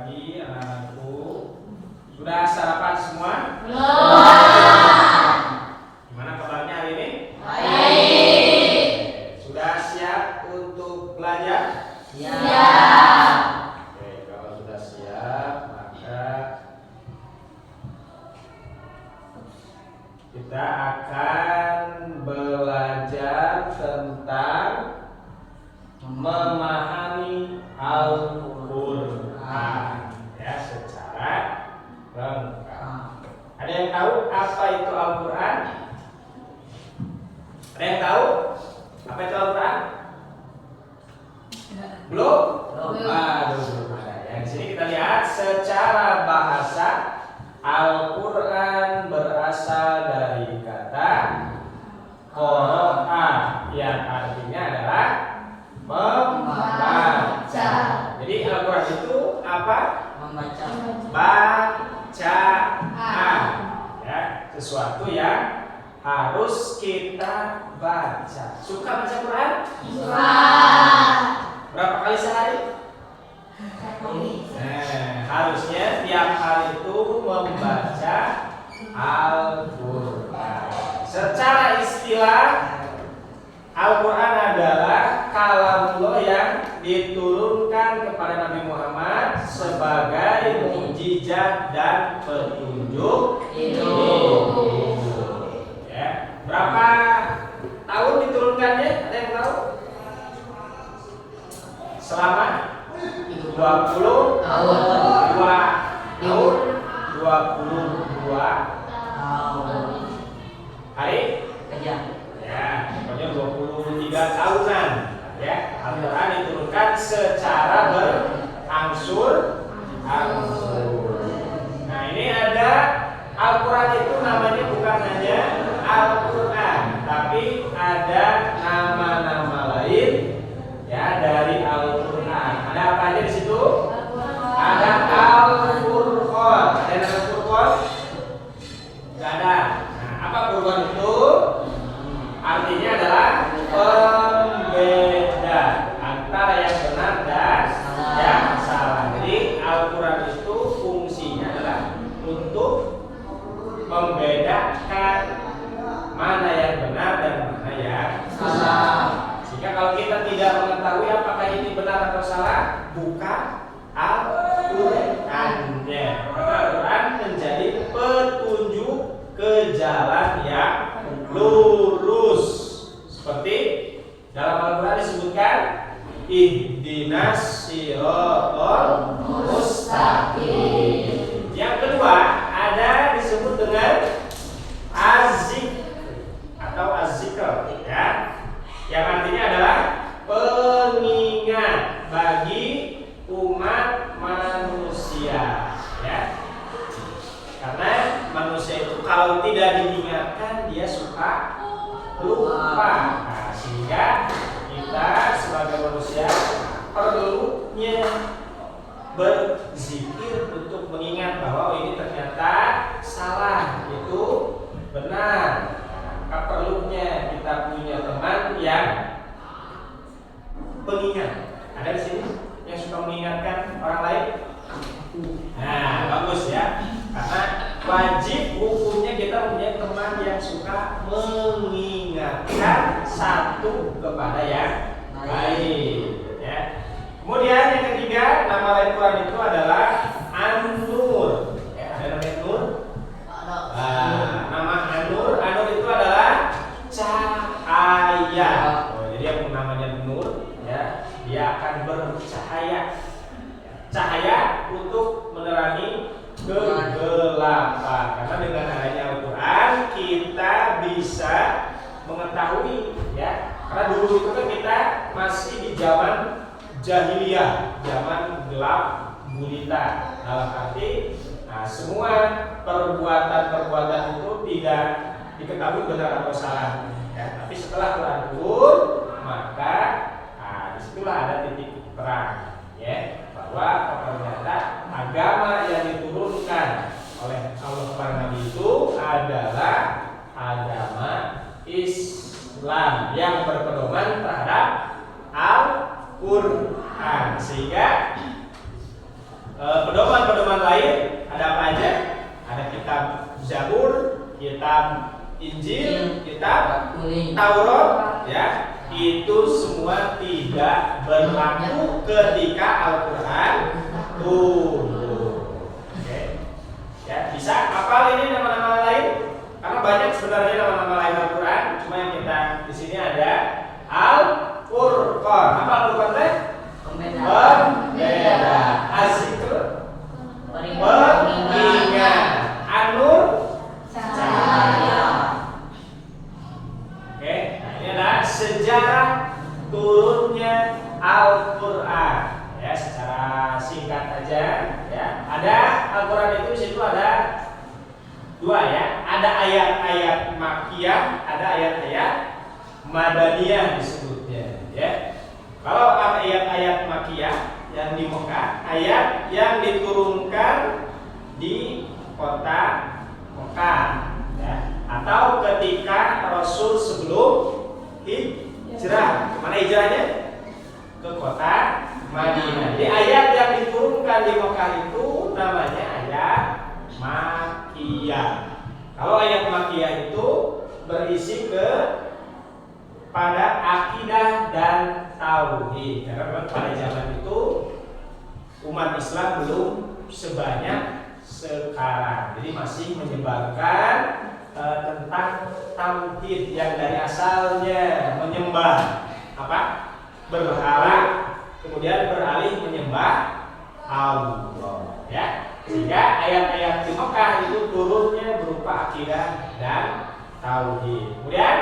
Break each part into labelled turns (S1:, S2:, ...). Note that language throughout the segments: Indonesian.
S1: pagi anak-anakku. Sudah sarapan semua?
S2: Belum.
S1: Gimana kabarnya hari ini?
S2: Baik.
S1: Sudah siap untuk belajar?
S2: Siap.
S1: Oke, kalau sudah siap maka kita akan belajar tentang memahami Al-Quran ya secara lengkap. Ada yang tahu apa itu Al-Quran? Ada yang tahu apa itu Al-Quran? Belum? Belum ada. Ya, di sini kita lihat secara bahasa Al-Quran berasal dari kata qara'a yang artinya adalah membaca. Jadi Al-Quran itu apa?
S2: Membaca.
S1: Bacaan. Ya, sesuatu yang harus kita baca. Suka baca Quran?
S2: Suka.
S1: Berapa kali sehari? Harusnya tiap hari itu membaca Al-Quran. Secara istilah Al-Quran adalah kalamullah yang diturunkan kepada Nabi Muhammad sebagai mukjizat dan petunjuk hidup. Ya. Berapa tahun diturunkannya? Ada yang tahu? Selama 20 tahun. 22 hari
S2: Kerja.
S1: ya, pokoknya 23 tahunan ya. Al-Quran diturunkan secara berangsur. Nah, ini ada Al-Quran itu namanya bukan hanya Al-Quran, tapi ada nama-nama lain ya dari Al-Quran. Ada apa aja di situ? Ada Al-Furqan. Ada nama Furqan? Enggak ada. Nah, apa Furqan itu? Artinya adalah pembeda antara yang benar dan yang salah. Jadi Al-Quran itu fungsinya adalah untuk membedakan mana yang benar dan mana yang salah. Sehingga kalau kita tidak mengetahui apakah ini benar atau salah, buka Al-Qurannya. Maka Al-Quran menjadi petunjuk ke jalan yang lurus. Seperti dalam Al-Quran disebutkan ihdinas siratal mustaqim. Yang kedua ada disebut dengan az-zikr atau az-zikr ya. Yang artinya adalah pengingat bagi umat manusia ya. Karena manusia itu kalau tidak diingatkan dia suka lupa. Nah, sehingga kita sebagai manusia perlunya berzikir untuk mengingat bahwa ini ternyata salah, itu benar. Maka perlunya kita punya teman yang pengingat. Ada di sini yang suka mengingatkan orang lain? Nah, bagus ya. Karena wajib hukumnya kita mempunyai teman yang suka mengingatkan satu kepada yang lain ya. Kemudian yang ketiga, nama lain Quran itu adalah An-Nur. Ya, ada namanya Nur? Nama An-Nur. An-Nur itu adalah cahaya. Jadi yang namanya Nur ya, dia akan bercahaya. Cahaya untuk menerangi kegelapan. Karena dengan adanya Al-Quran kita bisa mengetahui ya. Karena dulu itu kan kita masih di zaman jahiliyah, zaman gelap gulita. Dalam arti semua perbuatan-perbuatan itu tidak diketahui benar atau salah ya. Tapi setelah Quran turun maka disitulah ada titik terang ya, bahwa ternyata agama yang diturunkan oleh Allah kepada Nabi itu adalah agama Islam yang berpedoman terhadap Al-Quran. Sehingga pedoman zaman lain ada apa aja? Ada kitab Zabur, kitab Injil, kitab Taurat, ya. Itu semua tidak berlaku ketika Al-Quran turun. Oke. Ya, bisa hafal ini nama-nama lain? Karena banyak sebenarnya nama-nama lain Al-Quran. Cuma yang kita di sini ada Al-Furqan. Apa Al-Furqan teh? Pembeda. Az-Zikr, pengingat. An-Nur, cahaya. Oke, nah ini adalah sejarah turunnya Al-Quran. Ya, secara singkat aja. Ya, ada Al-Quran itu di situ ada dua ya. Ada ayat-ayat Makkiyah, ada ayat-ayat Madaniyah disebutnya. Ya, kalau ayat-ayat Makkiyah yang di Mekah, ayat yang diturunkan di kota Mekah, ya. Atau ketika Rasul sebelum hijrah. Mana hijrahnya? Ke kota Madinah. Jadi ayat yang diturunkan di Mekah itu namanya ayat Makkiyah. Kalau ayat Makkiyah itu berisi pada akidah dan tauhid. Karena memang pada zaman itu umat Islam belum sebanyak sekarang. Jadi masih menyebarkan tentang tauhid yang dari asalnya menyembah apa? Berhala, kemudian beralih menyembah Allah, ya. Sehingga ayat-ayat di Mekah itu turunnya berupa akidah dan tauhid. Kemudian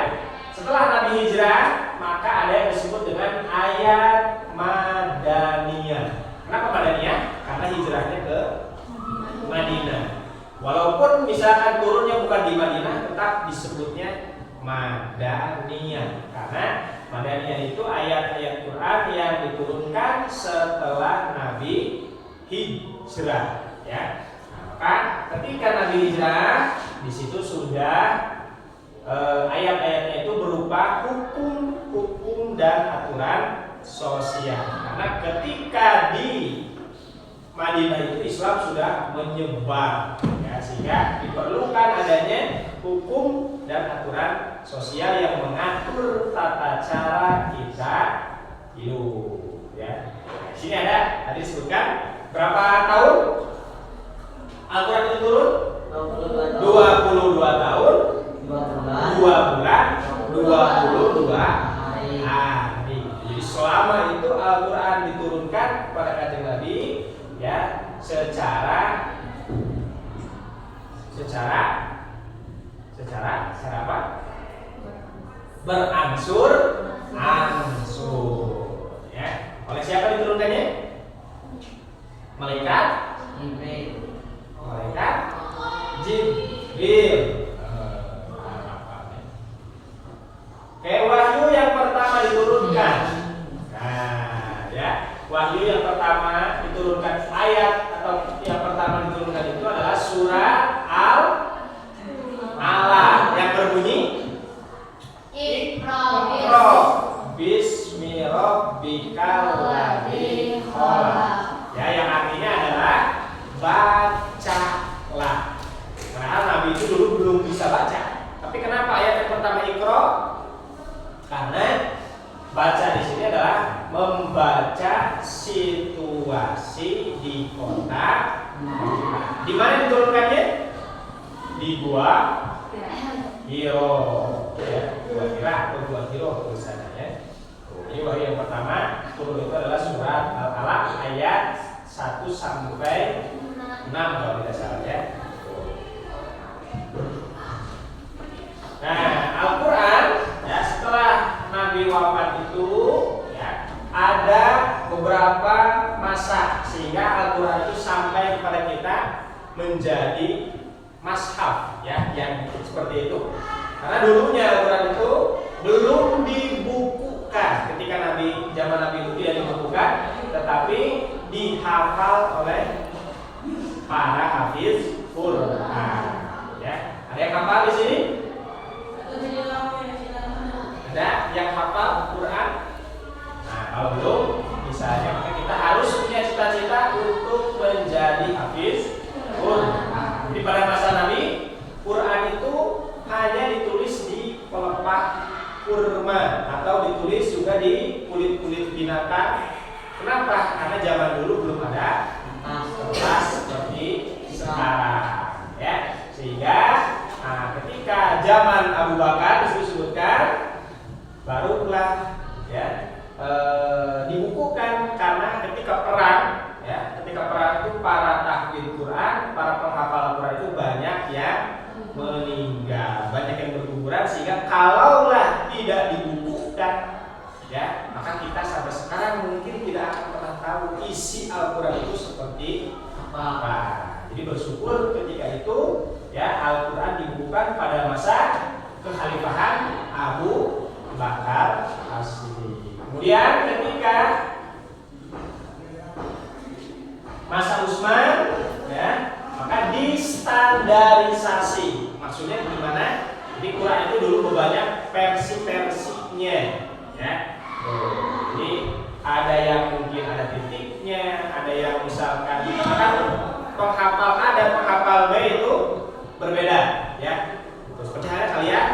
S1: setelah Nabi hijrah, maka ada yang disebut dengan ayat Madaniyah. Kenapa Madaniyah? Karena hijrahnya ke Madinah. Walaupun misalkan turunnya bukan di Madinah, tetap disebutnya Madaniyah. Karena Madaniyah itu ayat-ayat Quran yang diturunkan setelah Nabi hijrah. Ya, nah, maka ketika Nabi hijrah, di situ sudah ayat-ayatnya itu berupa hukum-hukum dan aturan sosial. Karena ketika di Madinah itu Islam sudah menyebar, ya, sehingga diperlukan adanya hukum dan aturan sosial yang mengatur tata cara kita hidup. Ya, di sini ada tadi disebutkan berapa tahun Al-Quran itu turun? 22 tahun, 2 bulan, 22 hari. Jadi selama itu Al-Quran diturunkan kepada Kanjeng Nabi, ya, secara apa? Berangsur-angsur, ya. Oleh siapa diturunkannya? Malaikat Jibril. Kayak wahyu yang pertama diturunkan. Nah, ya, wahyu yang pertama diturunkan, ayat atau yang pertama diturunkan itu adalah surat Al-Alaq yang berbunyi Iqra bismi rabbikal ladzi khalaq. Ya, yang artinya adalah bacalah. Padahal Nabi itu dulu belum bisa baca. Tapi kenapa ayat yang pertama Iqra? Karena baca di sini adalah membaca situasi di kota Madinah. Di mana diturunkannya? Di Gua Hiro, ya, Gua Hira atau Gua Hiro tulisannya. Ini wahyu yang pertama turun itu adalah surat Al-Alaq ayat 1 sampai 6 kalau tidak salah, ya. Nah, Al-Quran, ya, setelah Nabi wafat itu, ya, ada beberapa masa sehingga Al-Quran itu sampai kepada kita menjadi mashaf, ya, yang seperti itu. Karena dulunya Al-Quran itu belum dibukukan ketika zaman Nabi itu tidak dibukukan, tetapi dihafal oleh para hafiz Quran. Ya, ada yang hafal di sini? Ada yang hafal Quran? Nah, kalau belum, misalnya, maka kita harus punya cita-cita untuk menjadi hafiz Jadi bersyukur ketika itu ya Al-Quran dibukukan pada masa kekhalifahan Abu Bakar As-Siddiq. Kemudian ketika masa Utsman ya, maka distandarisasi. Maksudnya gimana? Jadi Quran itu dulu banyak versi-versinya ya. Jadi ada yang mungkin ada titiknya, ada yang misalkan kan penghafal A dan penghafal B itu berbeda ya. Terus seperti halnya kalian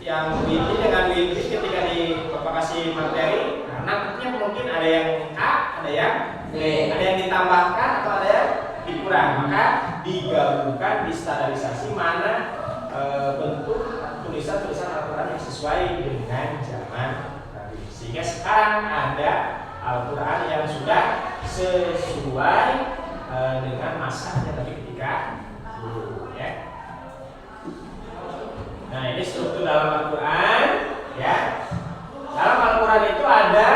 S1: yang Windy dengan Windy ketika di Bapak kasih materi, nah nangkepnya mungkin ada yang A, ada yang B, ada yang ditambahkan atau ada yang dikurang, maka digabungkan distandarisasi mana bentuk tulisan-tulisan Al-Quran yang sesuai dengan zaman Nabi. Sehingga sekarang ada Al-Quran yang sudah sesuai dengan masanya Nabi ketika dulu ya. Nah, ini struktur dalam Al-Quran ya. Dalam Al-Quran itu ada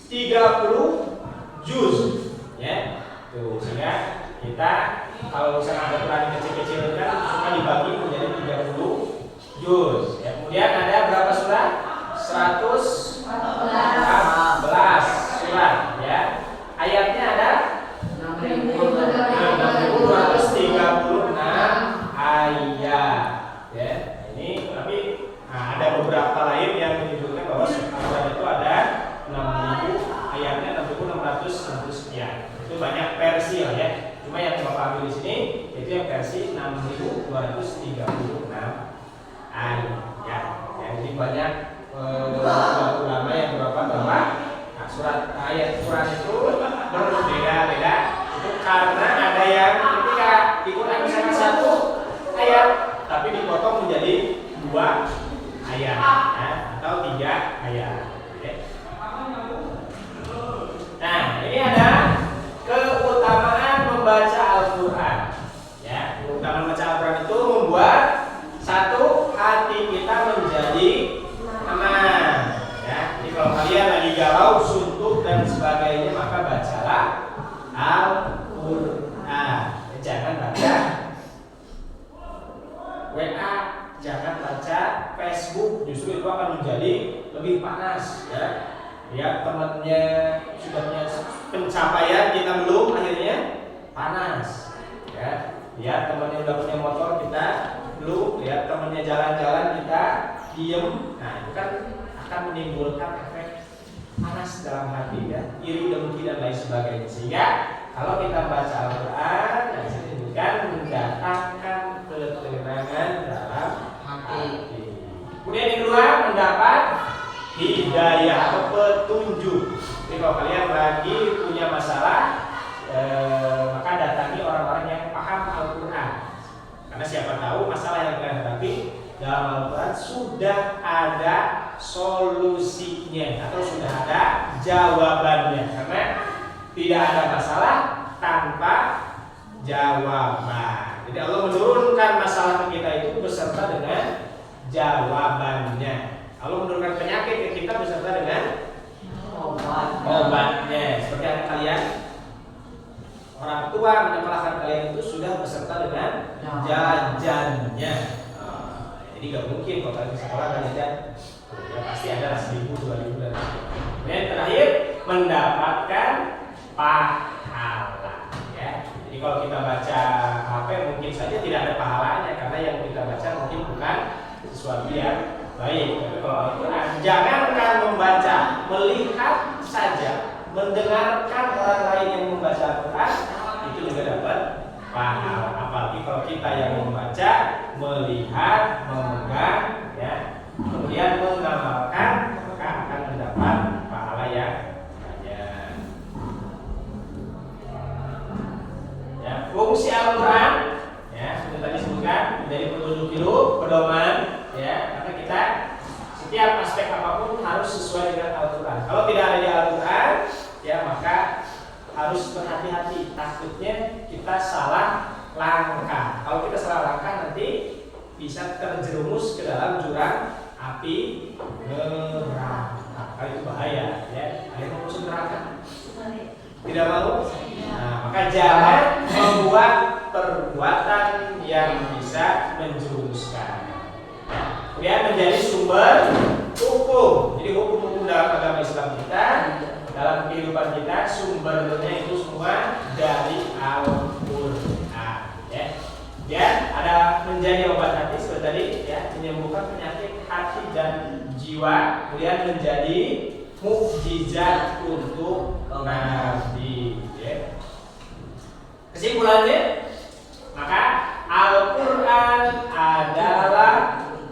S1: 30 juz ya. Tuh, sehingga kita kalau misalnya ada Quran yang kecil-kecil kan suka dibagi menjadi 30 juz ya. Kemudian ada berapa surat? 114 surat ya. Ayatnya ada 6.236 ayat ya. Ini tapi ada beberapa lain yang menyebutkan bahwa Al-Quran itu ada 6.000 ayatnya, 6.660 sekian. Itu banyak versi lah ya. Cuma yang Bapak ambil di sini itu yang versi 6.236 ayat ya. Jadi banyak ulama yang berapa bahwa surat ayat Quran itu berbeda-beda. Itu karena ada yang ketika di Quran misalnya 1 ayat tapi dipotong menjadi 2 ayat ya, atau 3 ayat. Okay. Nah, ini ada keutamaan membaca Al-Quran. Ya, keutamaan membaca Al-Quran itu membuat satu hati kita menjadi aman. Ya, jadi kalau kalian lagi galau, suntuk dan sebagainya, maka bacalah Al-Quran. Jangan baca WA, jangan baca Facebook, justru itu akan menjadi lebih panas ya. Lihat temannya sudah punya pencapaian, kita belum, akhirnya panas ya. Lihat temannya udah punya motor, kita belum. Lihat temannya jalan-jalan, kita diem. Nah itu kan akan menimbulkan efek panas dalam hati ya, iri, dengki dan lain sebagainya. Sehingga kalau kita baca Al-Quran, yang disebutkan mendatangkan ketenangan dalam hati. Kemudian yang kedua, mendapat hidayah atau petunjuk. Jadi kalau kalian lagi punya masalah, maka datangi orang-orang yang paham Al-Quran. Karena siapa tahu masalah yang kalian hadapi dalam Al-Quran sudah ada solusinya atau sudah ada jawabannya. Karena tidak ada masalah tanpa jawaban. Jadi Allah menurunkan masalah ke kita itu beserta dengan jawabannya. Allah menurunkan penyakit ke kita beserta dengan obatnya. Seperti yang kalian, orang tua menyekolahkan kalian itu sudah beserta dengan jajannya. Jadi gak mungkin kalau kalian di sekolah kan jajan, ya pasti ada 1.000, 2.000 dan kemudian terakhir mendapatkan pahala ya. Jadi kalau kita baca HP mungkin saja tidak ada pahalanya karena yang kita baca mungkin bukan sesuatu yang baik. Tapi kalau Al-Quran, jangankan membaca, melihat saja, mendengarkan orang lain yang membaca Al-Quran itu juga dapat pahala. Apalagi kalau kita yang membaca, melihat, memegang ya, kemudian mengamalkan, maka akan mendapat pahala yang banyak. Ya, fungsi Al-Quran ya, sudah tadi sebutkan menjadi petunjuk hidup, pedoman ya, karena kita setiap aspek apapun harus sesuai dengan Al-Quran. Kalau tidak ada di Al-Quran ya, maka harus berhati-hati, takutnya kita salah langkah. Kalau kita salah langkah nanti bisa terjerumus ke dalam jurang api neraka. Itu bahaya ya. Ada yang mau masuk neraka? Tidak mau? Nah, maka jangan membuat perbuatan yang bisa menjerumuskan. Kemudian menjadi sumber hukum. Jadi hukum-hukum dalam agama Islam kita, dalam kehidupan kita, sumbernya itu semua dari Al-Quran. Ya, ada menjadi obat hati seperti tadi, ya, menyembuhkan penyakit hati dan jiwa. Kemudian menjadi mukjizat untuk nabi. Ya. Kesimpulannya, maka Al-Quran adalah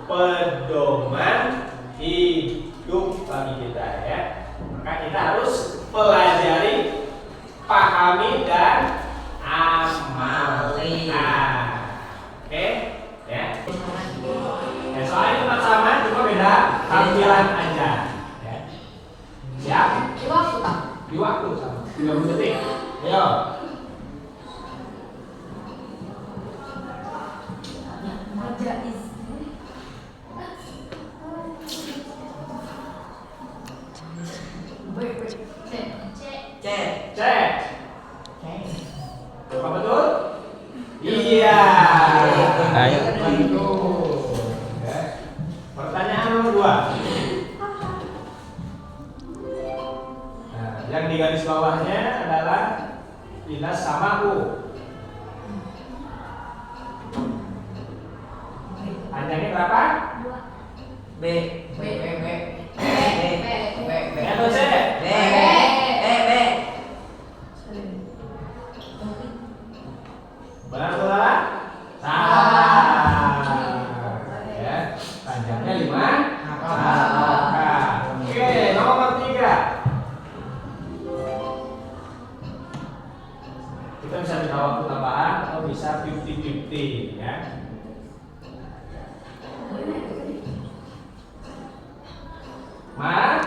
S1: pedoman hidup bagi kita, ya. Maka kita harus pelajari, pahami dan amalkan. Oke, ya. Ya, soalnya tetap sama, cuma beda tampilan aja. Ya. Siap? Di waktu sama. 30 detik. Ayo. Cek. Apa betul? Iya.
S3: Ayo.
S1: Betul. Ya. Pertanyaan nomor 2. Nah, yang di garis bawahnya adalah dinas samaku. Panjangnya berapa?
S2: B.
S1: Atau C? Benar salah? Salah. Ya, panjangnya 5. Oke, nomor 3. Kita bisa minta waktu tambahan atau bisa 50-50, ya. Mas?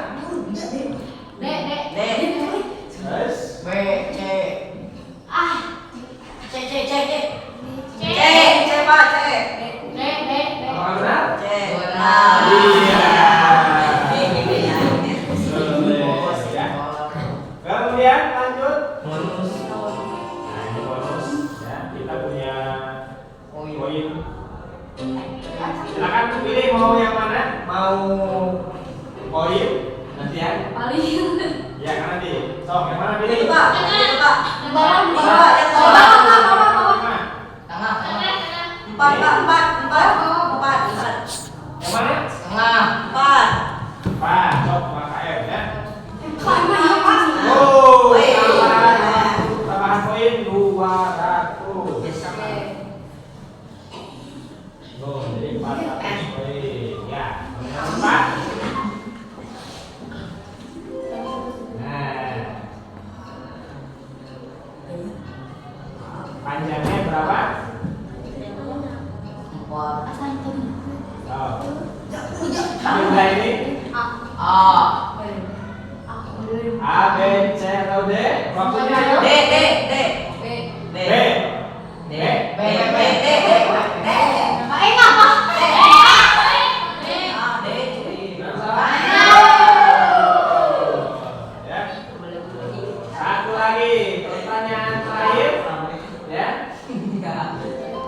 S1: Terus? Apakah benar? Iya. Ya. Kemudian lanjut. Nah, ini bonus, ya. Kita punya poin. Silakan pilih mau yang mana? Mau poin nanti ya? Ya kan nanti. Sok, yang mana pilih? Yang mana? Empat. Sok, maka F, ya. Oh, tambahan poin 200. Oh, jadi 400 poin. Ya, nomor 4. Nah, panjangnya berapa? Oh. Jumlah ini A, B, C atau D? Waktunya ayo. B. Ya. Satu lagi, pertanyaan terakhir, ya.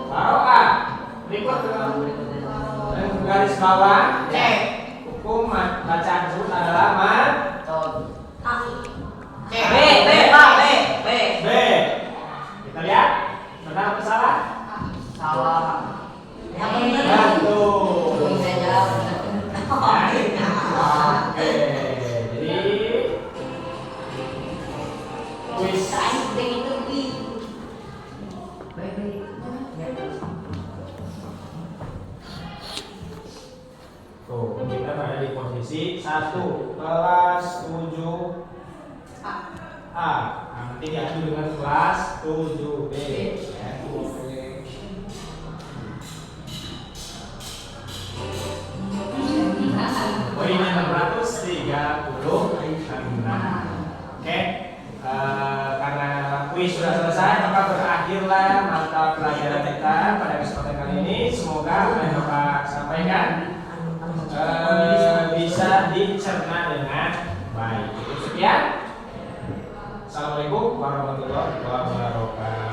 S1: Baroka, berikut garis bawah. Hukum bacaan tersebut adalah B. Kita lihat, benar atau salah? Betul. Oke, jadi kuis. Tuh, kita berada di posisi 1, kelas 7A. Nanti diadu dengan kelas 7B. Ya. Poinnya 636. Oke, karena kuis sudah selesai, maka berakhirlah mata pelajaran kita pada kesempatan kali ini. Semoga apa yang Bapak sampaikan bisa dicerna dengan baik. Sekian. Salam. Assalamualaikum warahmatullahi wabarakatuh.